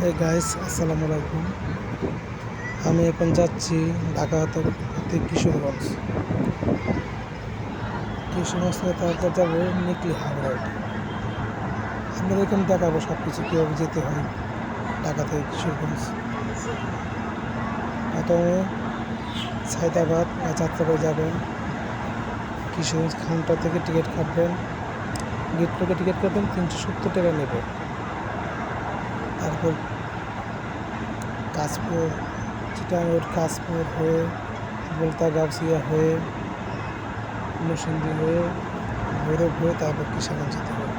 এই গাইস, আসসালামু আলাইকুম। আমি এখন যাচ্ছি ঢাকা হতে কিশোরগঞ্জ। কিশোরগঞ্জ থেকে তারপর যাবো নিকলি হাওড়ায়। আপনাদের এখানে দেখাবো সব কিছু কীভাবে যেতে হয় ঢাকা থেকে কিশোরগঞ্জ। প্রথমে সায়দাবাদ বা যাত্রাবাড়ি যাবেন। কিশোরগঞ্জ কাউন্টার থেকে টিকিট কাটবেন। গেট থেকে টিকিট কাটবেন, 370 টাকা নেবে। তারপর কাশপুর, চিটাঙ্গের কাশপুর হয়ে বলতা গাউসিয়া হয়ে নরসিংদী হয়ে ভৈরব হয়ে তারপর কিশোরগঞ্জ যেতে হবে।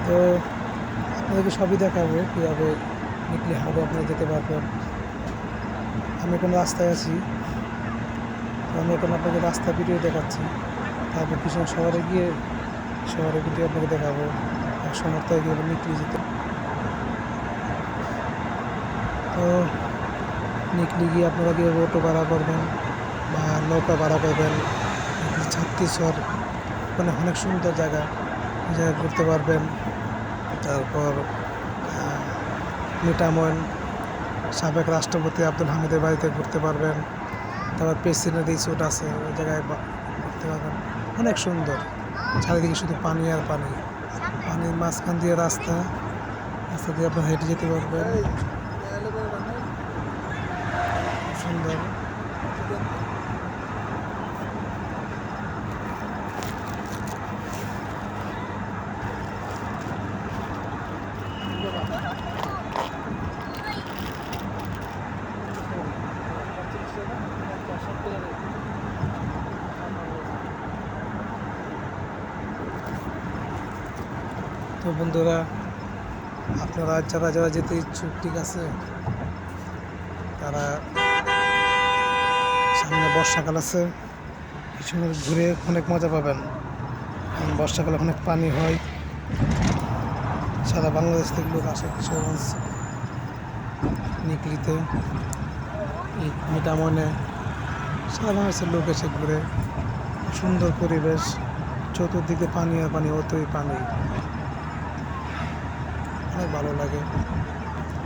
তো আপনাদেরকে সবই দেখাবো কীভাবে নিকলি হাওড়া আপনারা যেতে পারবেন। আমি এখন রাস্তায় আছি, তো আমি এখন আপনাকে রাস্তা ভিডিও দেখাচ্ছি। তারপর কিশোরগঞ্জ শহরে গিয়ে শহরের ভিডিও আপনাকে দেখাবো। সমর্থনে গিয়ে নিকলি যেতে। তো নিকলি গিয়ে আপনারা কীভাবে অটো ভাড়া করবেন বা নৌকা ভাড়া করবেন। ছাত্রীশ্বর মানে অনেক সুন্দর জায়গা, ওই জায়গায় ঘুরতে পারবেন। তারপর মিঠামইন সাবেক রাষ্ট্রপতি আব্দুল হামিদের বাড়িতে ঘুরতে পারবেন। তারপর প্রেসিডেন্ট রিসোর্ট আছে, ওই জায়গায় ঘুরতে পারবেন। অনেক সুন্দর, চারিদিকে শুধু পানি আর পানি, পানির মাঝখান দিয়ে রাস্তা দিয়ে আপনার হেঁটে যেতে পারবেন। সুন্দর। তো বন্ধুরা, আপনারা যারা যারা যেতে ইচ্ছুক, ঠিক আছে, তারা সামনে বর্ষাকাল আছে, কিছু ঘুরে অনেক মজা পাবেন। কারণ বর্ষাকালে অনেক পানি হয়। সারা বাংলাদেশ থেকে লোক আসে কিশোরগঞ্জ নিকলিতে, এই মিঠামইনে সারা বাংলাদেশের লোক এসে ঘুরে। সুন্দর পরিবেশ, চতুর্দিকে পানি আর পানি, অতই পানি, অনেক ভালো লাগে।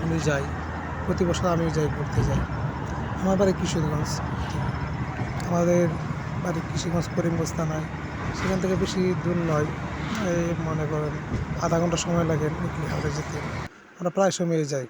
আমি যাই, প্রতি বছর আমি যাই, ঘুরতে যাই। আমার বাড়ি কিশোরগঞ্জ, আমাদের বাড়ি কিশোরগঞ্জ করিমগঞ্জ থানায়। সেখান থেকে বেশি দূর নয়, এই মনে করেন আধা ঘন্টা সময় লাগে নিকলি হাওড়ে যেতে। আমরা প্রায় সময় যাই।